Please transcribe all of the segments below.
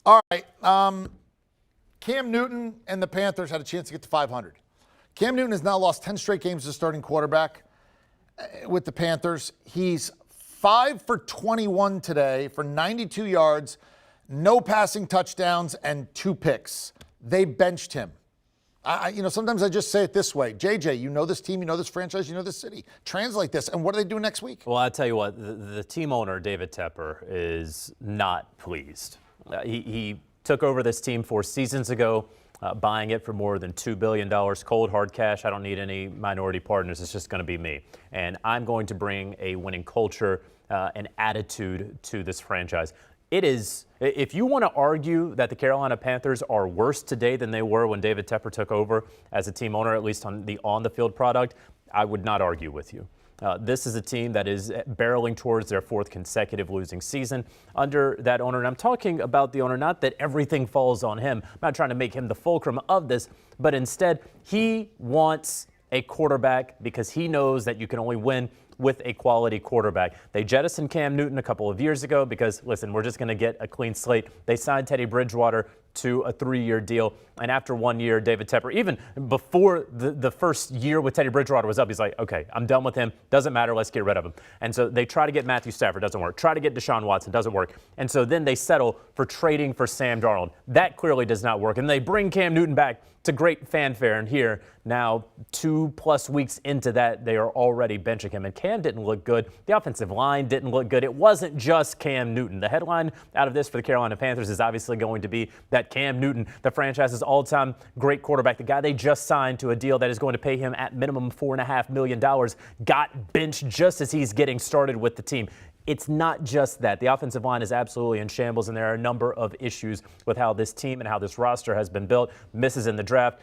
All right. Cam Newton and the Panthers had a chance to get to 500. Cam Newton has now lost 10 straight games as starting quarterback with the Panthers. He's 5 for 21 today for 92 yards, no passing touchdowns, and 2 picks. They benched him. Sometimes I just say it this way. JJ, you know this team, you know this franchise, you know this city. Translate this. And what do they do next week? Well, I'll tell you what, the team owner, David Tepper, is not pleased. He took over this team 4 seasons ago, buying it for more than $2 billion, cold hard cash. I don't need any minority partners. It's just going to be me. And I'm going to bring a winning culture and attitude to this franchise. It is, if you want to argue that the Carolina Panthers are worse today than they were when David Tepper took over as a team owner, at least on the field product, I would not argue with you. This is a team that is barreling towards their 4th consecutive losing season under that owner. And I'm talking about the owner, not that everything falls on him. I'm not trying to make him the fulcrum of this, but instead he wants a quarterback because he knows that you can only win with a quality quarterback. They jettisoned Cam Newton a couple of years ago because, listen, we're just going to get a clean slate. They signed Teddy Bridgewater to a 3-year deal. And after 1 year, David Tepper, even before the first year with Teddy Bridgewater was up, he's like, okay, I'm done with him. Doesn't matter. Let's get rid of him. And so they try to get Matthew Stafford. Doesn't work. Try to get Deshaun Watson. Doesn't work. And so then they settle for trading for Sam Darnold. That clearly does not work. And they bring Cam Newton back to great fanfare. And here, now 2+ weeks into that, they are already benching him. And Cam didn't look good. The offensive line didn't look good. It wasn't just Cam Newton. The headline out of this for the Carolina Panthers is obviously going to be that Cam Newton, the franchise's all-time great quarterback, the guy they just signed to a deal that is going to pay him at minimum $4.5 million, got benched just as he's getting started with the team. It's not just that. The offensive line is absolutely in shambles, and there are a number of issues with how this team and how this roster has been built. Misses in the draft,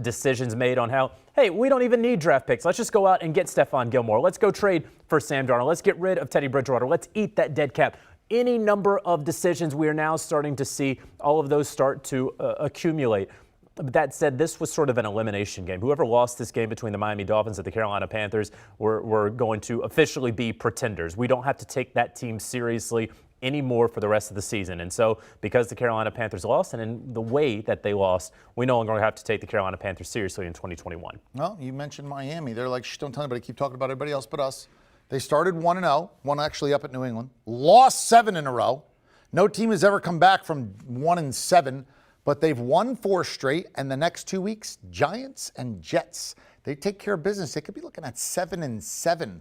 decisions made on how, hey, we don't even need draft picks. Let's just go out and get Stephon Gilmore. Let's go trade for Sam Darnold. Let's get rid of Teddy Bridgewater. Let's eat that dead cap. Any number of decisions, we are now starting to see all of those start to accumulate. But that said, this was sort of an elimination game. Whoever lost this game between the Miami Dolphins and the Carolina Panthers were going to officially be pretenders. We don't have to take that team seriously anymore for the rest of the season. And so because the Carolina Panthers lost and in the way that they lost, we no longer have to take the Carolina Panthers seriously in 2021. Well, you mentioned Miami. They're like, shh, don't tell anybody. Keep talking about everybody else but us. They started 1-0, one actually up at New England, lost 7 in a row. No team has ever come back from 1-7. But they've won 4 straight, and the next 2 weeks, Giants and Jets. They take care of business. They could be looking at 7-7.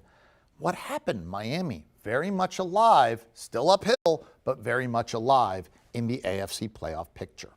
What happened? Miami, very much alive, still uphill, but very much alive in the AFC playoff picture.